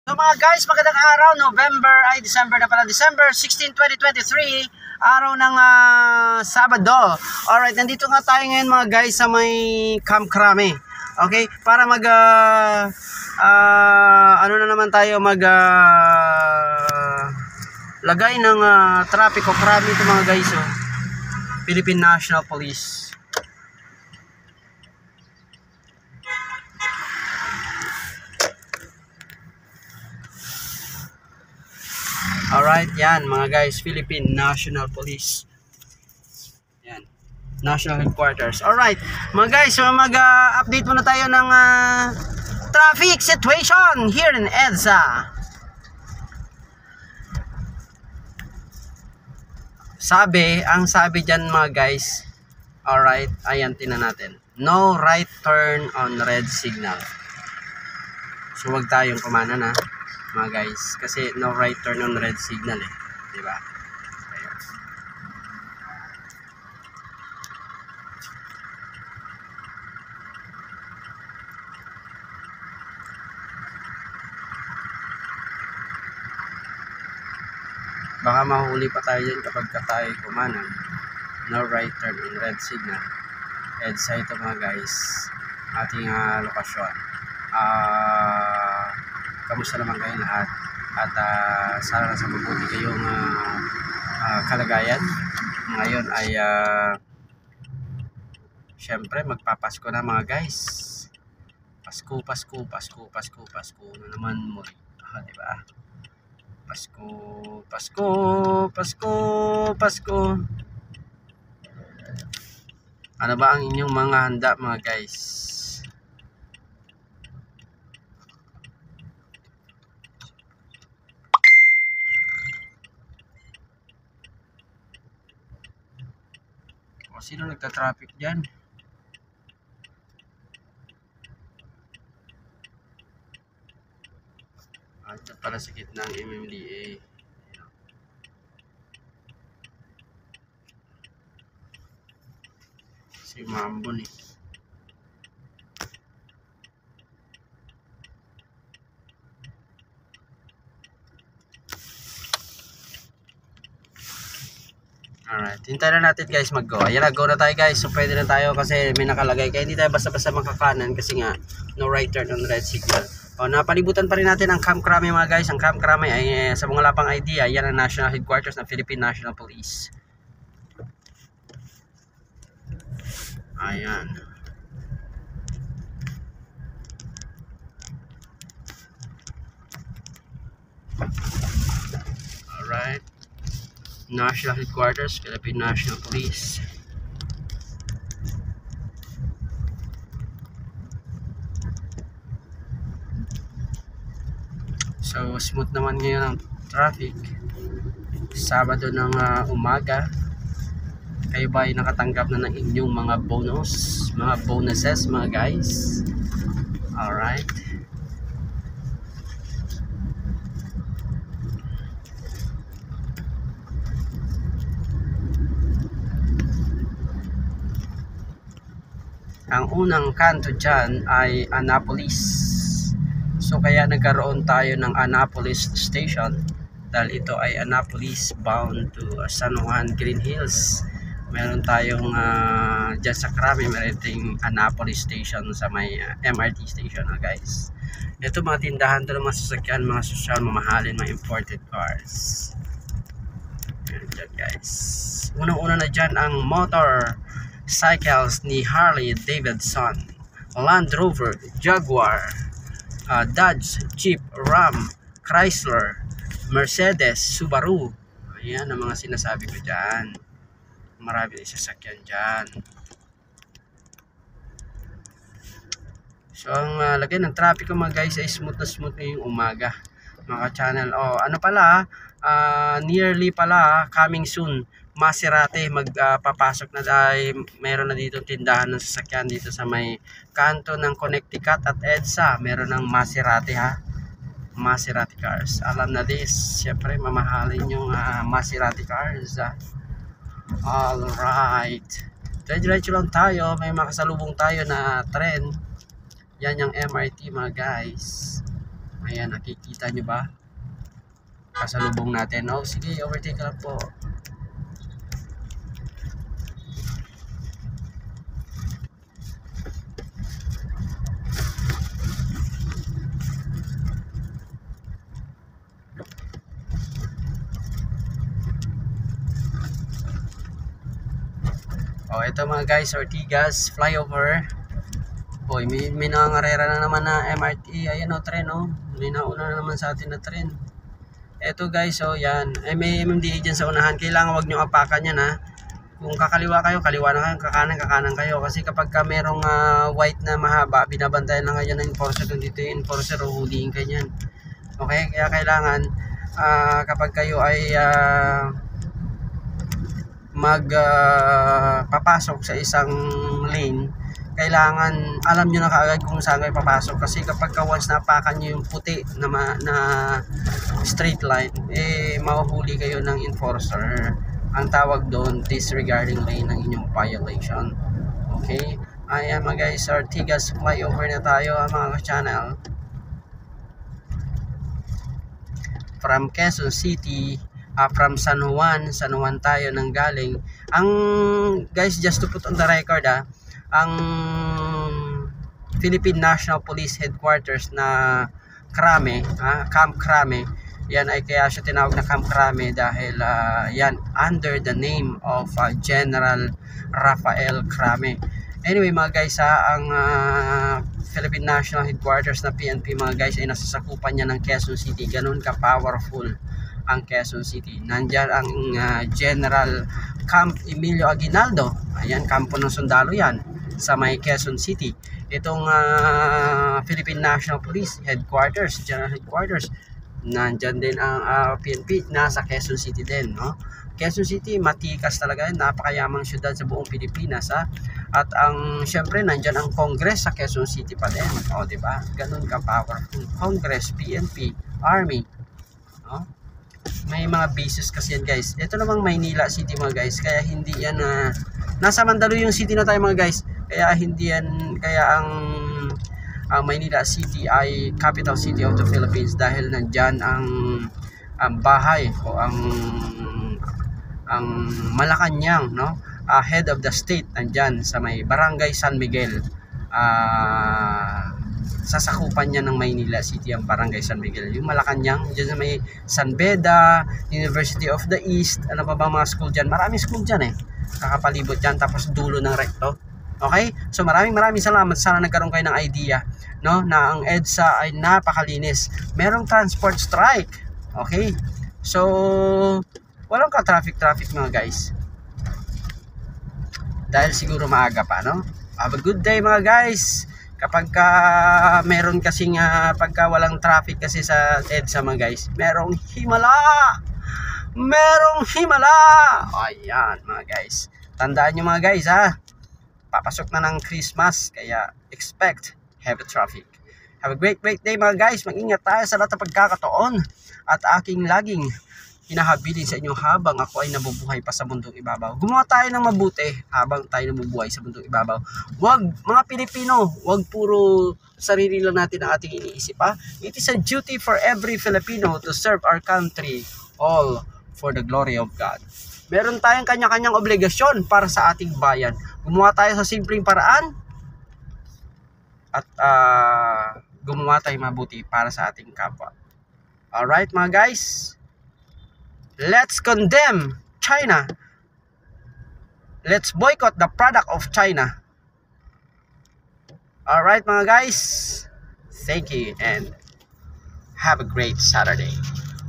So mga guys, magandang araw, December na pala, December 16, 2023, araw ng Sabado. Alright, nandito nga tayo ngayon mga guys sa may Camp Crame. Okay, para ano na naman tayo, lagay ng traffic o crime ito mga guys, oh. Philippine National Police. Alright, yan mga guys, Philippine National Police. Yan, National Headquarters. Alright, mga guys, so mag-update muna tayo ng traffic situation here in EDSA. Ang sabi dyan mga guys, alright, ayan, tinan natin. No right turn on red signal. So wag tayong kumana na mga guys, kasi no right turn on red signal eh, di ba? Ayun. Baka mahuli pa tayo dyan kapag tayo kumanan. No right turn on red signal. EDSA ito mga guys, ating lokasyon. Kamusta naman kayo lahat? At sana nasa mabuti kayong kalagayan. Ngayon ay syempre magpapasko na mga guys. Pasko na naman muli. Diba? Pasko. Ano ba ang inyong mga handa mga guys? O sino nagka-traffic dyan? Ito pala sa gitna ng MMDA. Si Mambon eh. Alright, hintayin na natin guys mag-go. Ayan na, go na tayo guys. So pwede na tayo kasi may nakalagay. Kaya hindi tayo basta-basta makakanan kasi nga no right turn on red signal. O, napalibutan pa rin natin ang Camp Crame mga guys. Ang Camp Crame ay sa mga lapang idea, yan ang National Headquarters ng Philippine National Police. Ayan. Alright. National Headquarters, Philippine National Police. So, smooth naman ngayon ang traffic. Sabado ng umaga. Kayo ba ay nakatanggap na ng inyong mga bonuses mga guys? Alright. Ang unang kanto dyan ay Annapolis. So kaya nagkaroon tayo ng Annapolis Station dahil ito ay Annapolis bound to San Juan Green Hills. Meron tayong dyan sa Crame, meron tayong Annapolis Station sa may MRT station guys. Ito mga tindahan to ng mga sasakyan, mga sosyal, mamahalin, mga imported cars. Yan dyan guys. Unang-una na dyan ang motorcycles ni Harley Davidson, Land Rover, Jaguar, Dodge, Jeep, Ram, Chrysler, Mercedes, Subaru. Ayan ang mga sinasabi ko dyan. Marami na sasakyan dyan. So ang lagay ng traffic ko mga guys ay smooth na yung umaga mga channel. Ano pala, nearly pala, coming soon, Maserati magpapasok na dahil meron na dito tindahan ng sasakyan dito sa may kanto ng Connecticut at EDSA. Meron ng Maserati Maserati cars. Alam na this, syempre mamahalin yung Maserati cars. Alright, diretso lang tayo. May makasalubong tayo na tren. Yan yung MRT mga guys. Ayan, nakikita nyo ba? Kasalubong natin. Oh, sige, overtake lang po. Oh, ito mga guys, Ortigas flyover. Boy, may nangangarera na naman na MRT. Ayan o, tren o. May nauna na naman sa atin na tren. Ito guys, oh yan. Ay, may MMDA dyan sa unahan. Kailangan wag nyo apakan yan ha. Kung kakaliwa kayo, kaliwa na kayo. Kakanan kayo. Kasi kapag ka merong white na mahaba, binabantayan lang kayo ng enforcer. Kung dito yung enforcer, huhulihin kayo yan. Okay? Kaya kailangan kapag kayo ay papasok sa isang lane, kailangan alam nyo na kaagad kung saan kayo papasok. Kasi kapag once napakan nyo yung puti na straight line, mahuhuli kayo ng enforcer. Ang tawag doon, disregarding lane ng inyong violation. Okay? Ayan mga guys, Ortigas flyover na tayo mga ka-channel. From Quezon City, from San Juan tayo nang galing. Ang guys, just to put on the record ang Philippine National Police Headquarters na Krame, Camp Krame, yan ay kaya siya tinawag na Camp Krame dahil yan under the name of General Rafael Krame. Anyway mga guys, ang Philippine National Headquarters na PNP mga guys ay nasasakupan niya ng Quezon City. Ganun ka powerful ang Quezon City. Nandyan ang General Camp Emilio Aguinaldo. Ayan, kampo ng sundalo yan sa may Quezon City. Itong Philippine National Police Headquarters, General Headquarters, nandyan din ang PNP, nasa Quezon City din, no? Quezon City, matikas talaga, napakayamang syudad sa buong Pilipinas, At syempre nandyan ang Congress sa Quezon City pa din. O, di ba? Ganun ka powerful. Congress, PNP, Army, no? May mga bases kasi yan guys. Ito namang Maynila City mga guys, kaya hindi yan nasa Mandaluyong City na tayo mga guys. Kaya hindi yan, kaya ang Maynila City ay capital city of the Philippines dahil nandyan ang bahay o ang Malacanang, no? Head of the state nandyan sa may Barangay San Miguel. Sasakupan niya ng Maynila City ang Barangay San Miguel. Yung Malacanang, dyan sa may San Beda, University of the East, ano pa ba mga school dyan? Maraming school dyan kakapalibot dyan, tapos dulo ng recto. Okay? So maraming salamat. Sana nagkaroon kayo ng idea, no, na ang EDSA ay napakalinis. Merong transport strike. Okay? So walang ka-traffic mga guys. Dahil siguro maaga pa, no? Have a good day mga guys. Kapag meron kasing pagka walang traffic kasi sa EDSA mga guys, merong himala. Ayan mga guys. Tandaan nyo mga guys papasok na ng Christmas, kaya expect heavy traffic. Have a great day mga guys. Mag-ingat tayo sa lahat ng pagkakataon at aking laging hinahabilin sa inyo habang ako ay nabubuhay pa sa mundong ibabaw. Gumawa tayo ng mabuti habang tayo nabubuhay sa mundong ibabaw. Wag, mga Pilipino, wag puro sarili lang natin ang ating iniisip. It is a duty for every Filipino to serve our country, all for the glory of God. Meron tayong kanya-kanyang obligasyon para sa ating bayan. Gumawa tayo sa simpleng paraan at gumawa tayo mabuti para sa ating kapwa. Alright mga guys, let's condemn China. Let's boycott the product of China. Alright mga guys, thank you and have a great Saturday.